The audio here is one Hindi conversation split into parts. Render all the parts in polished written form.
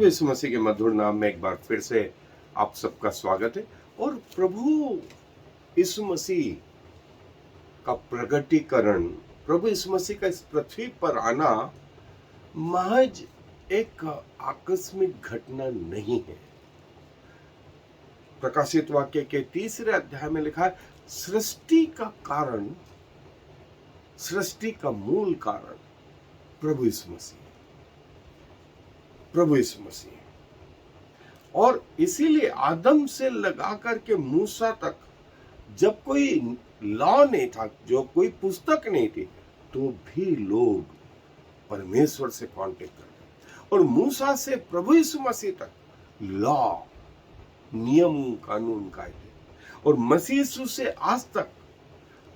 प्रभु यीशु मसीह के मधुर नाम में एक बार फिर से आप सबका स्वागत है। और प्रभु यीशु मसीह का प्रगटीकरण, प्रभु यीशु मसीह का इस पृथ्वी पर आना महज एक आकस्मिक घटना नहीं है। प्रकाशित वाक्य के 3 अध्याय में लिखा है, सृष्टि का कारण, सृष्टि का मूल कारण प्रभु यीशु मसीह, प्रभु यीशु मसीह। और इसीलिए आदम से लगा करके मूसा तक जब कोई लॉ नहीं था, जो कोई पुस्तक नहीं थी, तो भी लोग परमेश्वर से कांटेक्ट करते। और मूसा से प्रभु यीशु मसीह तक लॉ, नियम कानून कायदे, और मसीह यीशु से आज तक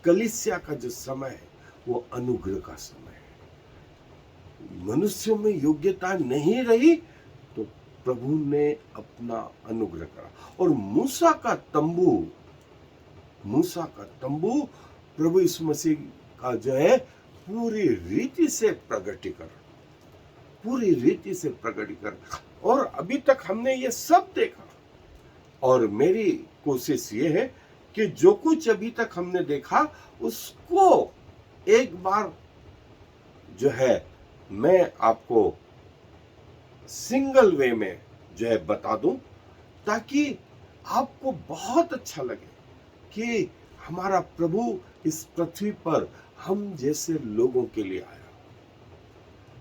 कलीसिया का जो समय है वो अनुग्रह का समय है। मनुष्यों में योग्यता नहीं रही तो प्रभु ने अपना अनुग्रह करा। और मूसा का तंबू प्रभु यीशु मसीह का जो है पूरी रीति से प्रगटीकरण, पूरी रीति से प्रगटीकरण। और अभी तक हमने ये सब देखा, और मेरी कोशिश ये है कि जो कुछ अभी तक हमने देखा उसको एक बार जो है मैं आपको सिंगल वे में जो है बता दूं, ताकि आपको बहुत अच्छा लगे कि हमारा प्रभु इस पृथ्वी पर हम जैसे लोगों के लिए आया,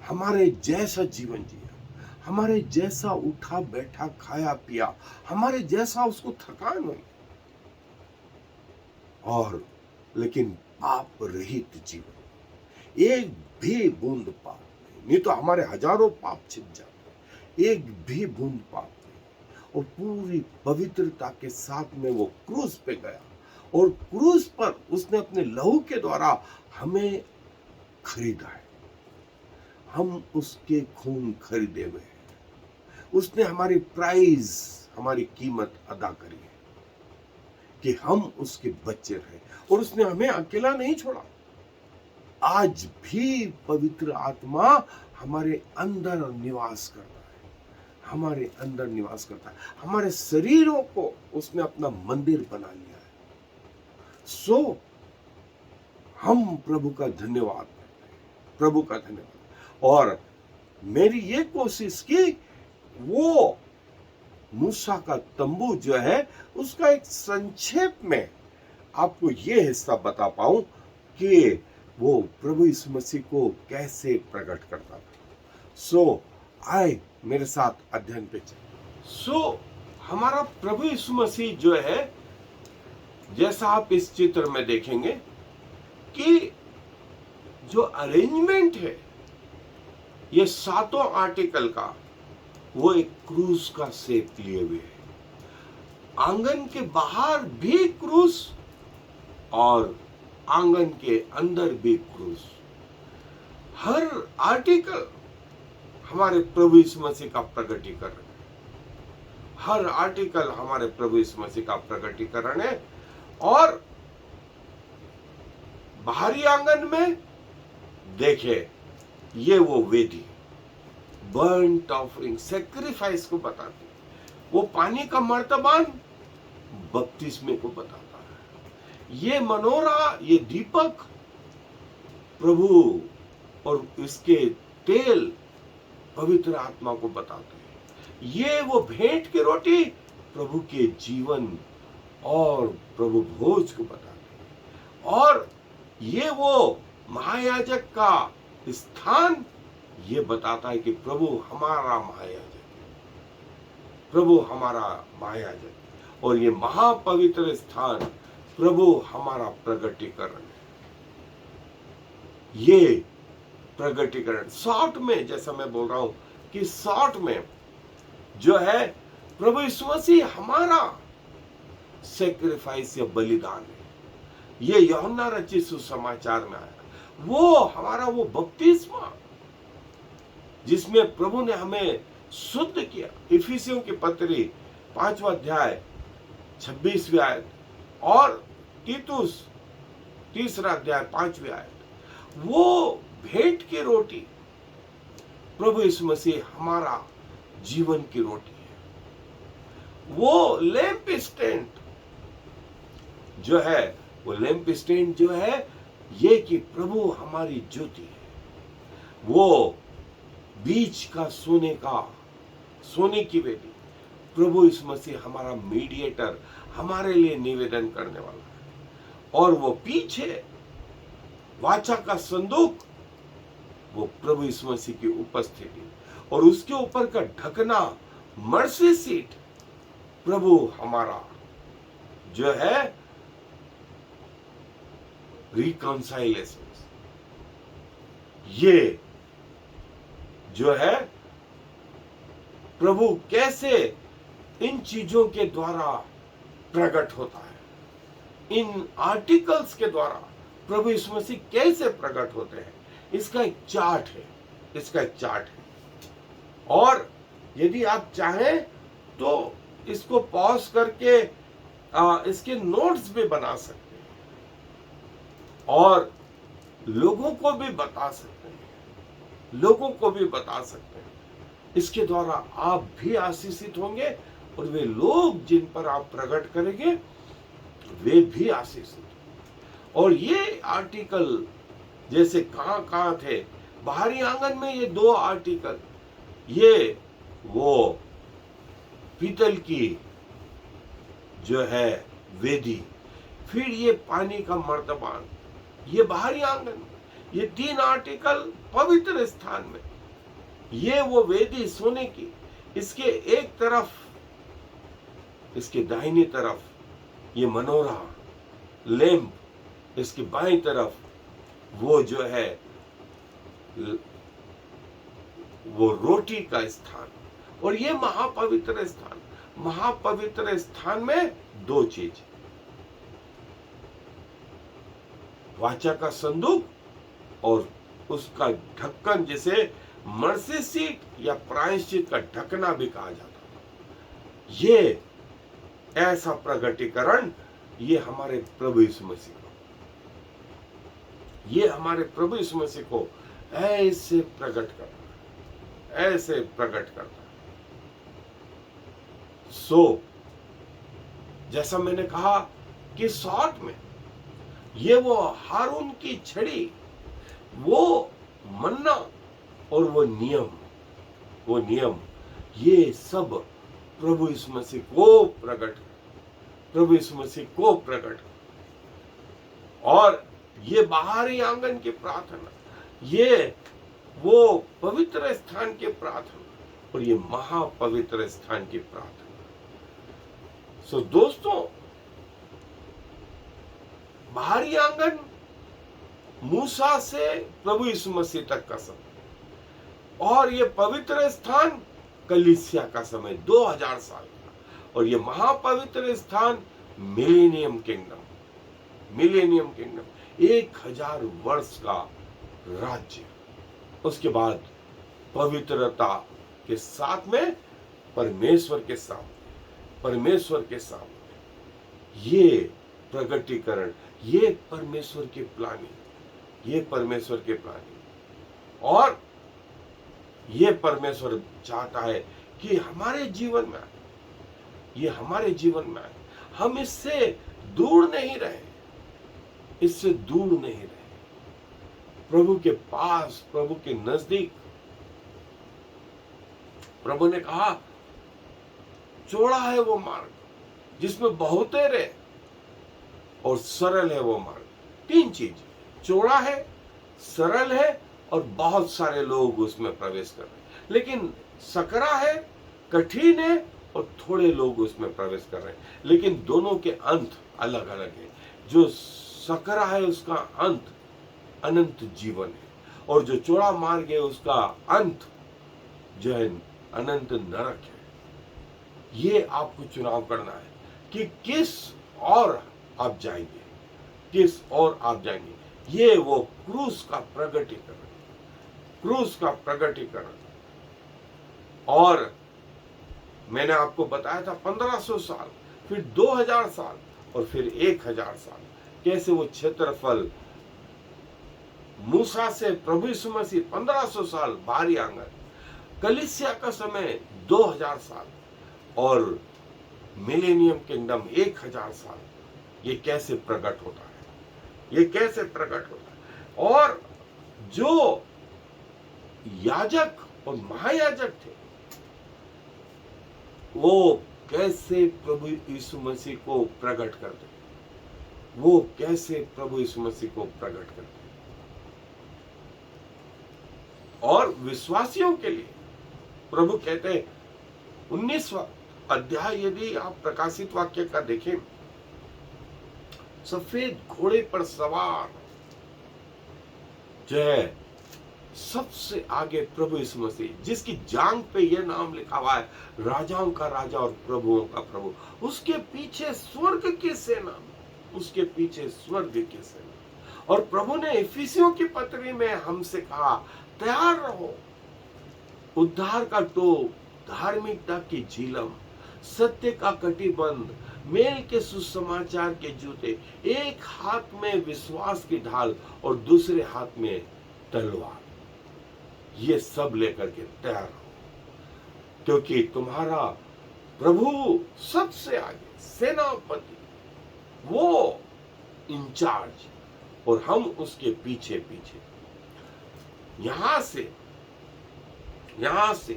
हमारे जैसा जीवन जिया, हमारे जैसा उठा बैठा खाया पिया, हमारे जैसा उसको थकान हुई, और लेकिन पाप रहित जीवन, एक भी बूंद पाप नहीं तो हमारे हजारों पाप छिप जाते, एक भी बूंद पाप नहीं। और पूरी पवित्रता के साथ में वो क्रूस पे गया, और क्रूस पर उसने अपने लहू के द्वारा हमें खरीदा है। हम उसके खून खरीदे हुए हैं। उसने हमारी प्राइस, हमारी कीमत अदा करी है कि हम उसके बच्चे रहे। और उसने हमें अकेला नहीं छोड़ा, आज भी पवित्र आत्मा हमारे अंदर निवास करता है, हमारे अंदर निवास करता है। हमारे शरीरों को उसने अपना मंदिर बना लिया है। सो हम प्रभु का धन्यवाद करते हैं, प्रभु का धन्यवाद। और मेरी ये कोशिश की वो मूसा का तंबू जो है उसका एक संक्षेप में आपको ये हिस्सा बता पाऊं कि वो प्रभु यीशु मसीह को कैसे प्रकट करता था। सो आए मेरे साथ अध्ययन पे चले। सो हमारा प्रभु यीशु मसीह जो है, जैसा आप इस चित्र में देखेंगे कि जो अरेंजमेंट है ये 7 आर्टिकल का, वो एक क्रूस का शेप लिए हुए है। आंगन के बाहर भी क्रूस और आंगन के अंदर भी क्रूस। हर आर्टिकल हमारे प्रभु यीशु मसीह का प्रगटीकरण है। हर आर्टिकल हमारे प्रभु यीशु मसीह का प्रगटीकरण है। और बाहरी आंगन में देखे, ये वो वेदी, बर्न्ट ऑफरिंग, सैक्रिफाइस को बताती। वो पानी का मर्तबान बपतिस्मे को बताता है। ये मनोरा, ये दीपक प्रभु और इसके तेल पवित्र आत्मा को बताते हैं। ये वो भेंट की रोटी प्रभु के जीवन और प्रभु भोज को बताते हैं। और ये वो महायाजक का स्थान ये बताता है कि प्रभु हमारा महायाजक है, प्रभु हमारा महायाजक। और ये महापवित्र स्थान प्रभु हमारा प्रगटीकरण है। ये प्रगटीकरण शॉर्ट में, जैसा मैं बोल रहा हूं कि शॉर्ट में जो है प्रभु यीशु मसीह हमारा सैक्रिफाइस या बलिदान है। ये यूहन्ना रचित सुसमाचार में आया। वो हमारा वो बपतिस्मा जिसमें प्रभु ने हमें शुद्ध किया। इफिसियों की पत्री 5वां अध्याय 26वीं आयत, और तीतुस 3रा अध्याय 5वीं आयत। वो भेंट की रोटी प्रभु यीशु मसीह हमारा जीवन की रोटी है। वो लैंप स्टैंड जो है, वो लैंप स्टैंड जो है, ये कि प्रभु हमारी ज्योति है। वो बीच का सोने की वेदी, प्रभु यीशु मसीह हमारा मीडिएटर, हमारे लिए निवेदन करने वाला है। और वो पीछे वाचा का संदूक, वो प्रभु यीशु मसीह की उपस्थिति, और उसके ऊपर का ढकना मर्सी सीट, प्रभु हमारा जो है रिकॉन्साइलेशन। ये जो है प्रभु कैसे इन चीजों के द्वारा प्रकट होता है, इन आर्टिकल्स के द्वारा प्रभु यीशु मसीह कैसे प्रकट होते हैं, इसका एक चार्ट है। और यदि आप चाहें तो इसको पॉज करके इसके नोट्स भी बना सकते हैं और लोगों को भी बता सकते हैं। इसके द्वारा आप भी आशीषित होंगे और वे लोग जिन पर आप प्रकट करेंगे वे भी आशीषित। और ये आर्टिकल जैसे कहां थे, बाहरी आंगन में ये 2 आर्टिकल, ये वो पीतल की जो है वेदी, फिर ये पानी का मर्तबान, ये बाहरी आंगन में, ये 3 आर्टिकल पवित्र स्थान में। ये वो वेदी सोने की, इसके एक तरफ, इसके दाहिनी तरफ ये मनोरा लैंप, इसके बाईं तरफ वो जो है वो रोटी का स्थान, और ये महापवित्र स्थान में 2 चीज, वाचा का संदूक और उसका ढक्कन, जिसे मर्सी सीट या प्रायश्चित का ढकना भी कहा जाता है। ये ऐसा प्रगटीकरण, ये हमारे प्रभु यीशु मसीह को ऐसे प्रकट करता है। सो जैसा मैंने कहा कि शॉर्ट में ये वो हारून की छड़ी, वो मन्ना और वो नियम, ये सब प्रभु यीशु मसीह को प्रकट, और ये बाहरी आंगन की प्रार्थना, ये वो पवित्र स्थान की प्रार्थना, और ये महापवित्र स्थान की प्रार्थना। सो दोस्तों, बाहरी आंगन मूसा से प्रभु यीशु मसीह तक का समय, और ये पवित्र स्थान कलीसिया का समय 2000 साल का, और ये महापवित्र स्थान मिलेनियम किंगडम 1000 वर्ष का राज्य। उसके बाद पवित्रता के साथ में परमेश्वर के सामने ये प्रगटीकरण, ये परमेश्वर की प्लानिंग, और ये परमेश्वर चाहता है कि हमारे जीवन में हम इससे दूर नहीं रहे, प्रभु के पास, प्रभु के नजदीक। प्रभु ने कहा, चौड़ा है वो मार्ग जिसमें बहुते रहे, और सरल है वो मार्ग। 3 चीज, चौड़ा है, सरल है, और बहुत सारे लोग उसमें प्रवेश कर रहे हैं। लेकिन सकरा है, कठिन है, और थोड़े लोग उसमें प्रवेश कर रहे हैं। लेकिन दोनों के अंत अलग अलग है। जो सकरा है उसका अंत अनंत जीवन है, और जो चौड़ा मार्ग है उसका अंत जो है अनंत नरक है। ये आपको चुनाव करना है कि किस और आप जाएंगे। ये वो क्रूस का प्रगटीकरण। और मैंने आपको बताया था 1500 साल, फिर 2000 साल, और फिर 1000 साल, कैसे वो क्षेत्रफल मूसा से प्रभु यीशु मसीह 1500 साल बाहरी आंगन, कलीसिया का समय 2000 साल और मिलेनियम किंगडम 1000 साल, ये कैसे प्रकट होता है, ये कैसे प्रकट होता है। और जो याजक और महायाजक थे वो कैसे प्रभु यीशु मसीह को प्रकट करते, वो कैसे प्रभु यीशु मसीह को प्रकट करते। और विश्वासियों के लिए प्रभु कहते हैं 19वां अध्याय, यदि आप प्रकाशित वाक्य का देखें, सफेद घोड़े पर सवार जो है सबसे आगे प्रभु यीशु मसीह, जिसकी जांघ पे यह नाम लिखा हुआ है, राजाओं का राजा और प्रभुओं का प्रभु। उसके पीछे स्वर्ग की सेना, उसके पीछे स्वर्ग की सेना। और प्रभु ने इफिसियों की पत्री में हमसे कहा, तैयार रहो, उद्धार का टोप, धार्मिकता की झिलम, सत्य का कटिबंध, मेल के सुसमाचार के जूते, एक हाथ में विश्वास की ढाल और दूसरे हाथ में तलवार, ये सब लेकर के तैयार हो, क्योंकि तुम्हारा प्रभु सबसे आगे, सेनापति, वो इंचार्ज, और हम उसके पीछे पीछे। यहां से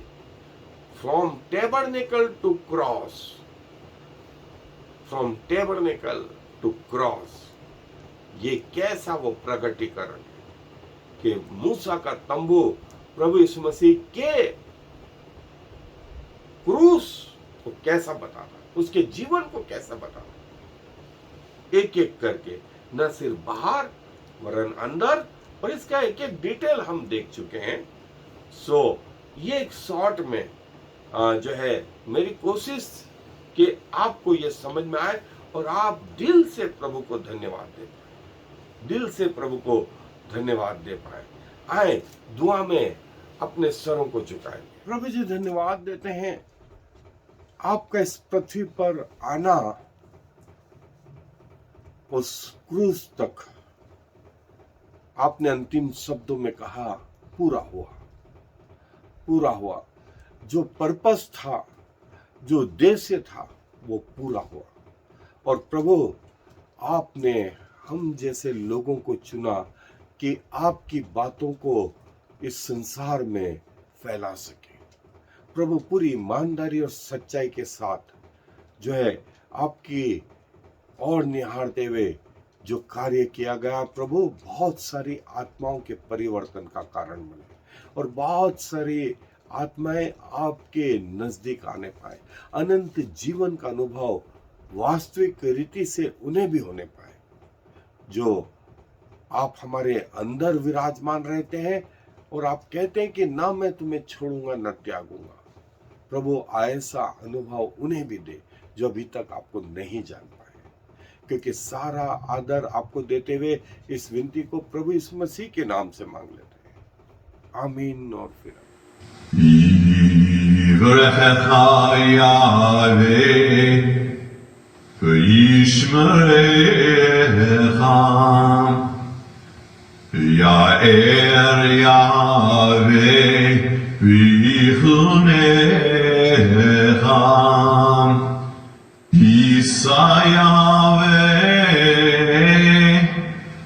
from tabernacle to cross, from tabernacle to cross, ये कैसा वो प्रकटीकरण है कि मूसा का तंबू प्रभु यीशु मसीह के क्रूस को कैसा बताता, उसके जीवन को कैसा बताता, एक एक करके, न सिर्फ बाहर वरन अंदर, और इसका एक एक डिटेल हम देख चुके हैं। सो ये एक शॉर्ट में जो है मेरी कोशिश कि आपको ये समझ में आए और आप दिल से प्रभु को धन्यवाद दे पाए, दिल से प्रभु को धन्यवाद दे पाए। आए दुआ में अपने सरों को झुकाएं। प्रभु जी धन्यवाद देते हैं, आपका इस पृथ्वी पर आना, उस क्रूस तक आपने अंतिम शब्दों में कहा पूरा हुआ, पूरा हुआ। जो पर्पस था, जो उद्देश्य था, वो पूरा हुआ। और प्रभु आपने हम जैसे लोगों को चुना कि आपकी बातों को इस संसार में फैला सके। प्रभु पूरी ईमानदारी और सच्चाई के साथ जो है आपकी और निहारते हुए जो कार्य किया गया, प्रभु बहुत सारी आत्माओं के परिवर्तन का कारण बने और बहुत सारी आत्माएं आपके नजदीक आने पाए, अनंत जीवन का अनुभव वास्तविक रीति से उन्हें भी होने पाए। जो आप हमारे अंदर विराजमान रहते हैं और आप कहते हैं कि ना मैं तुम्हें छोड़ूंगा न त्यागूंगा। प्रभु ऐसा अनुभव उन्हें भी दे जो अभी तक आपको नहीं जान पाए, क्योंकि सारा आदर आपको देते हुए इस विनती को प्रभु यीशु मसीह के नाम से मांग लेते हैं, आमीन। और फिर Ya'er Yahweh v'chunecha Yisa Yahweh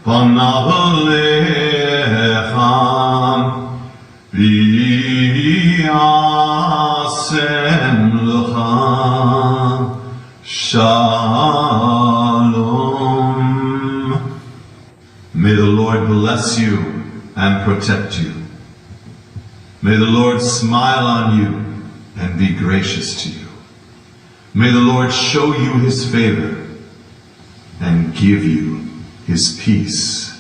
panav lecha v'yasem lecha Shalom. May the Lord bless you and protect you. May the Lord smile on you and be gracious to you. May the Lord show you his favor and give you his peace.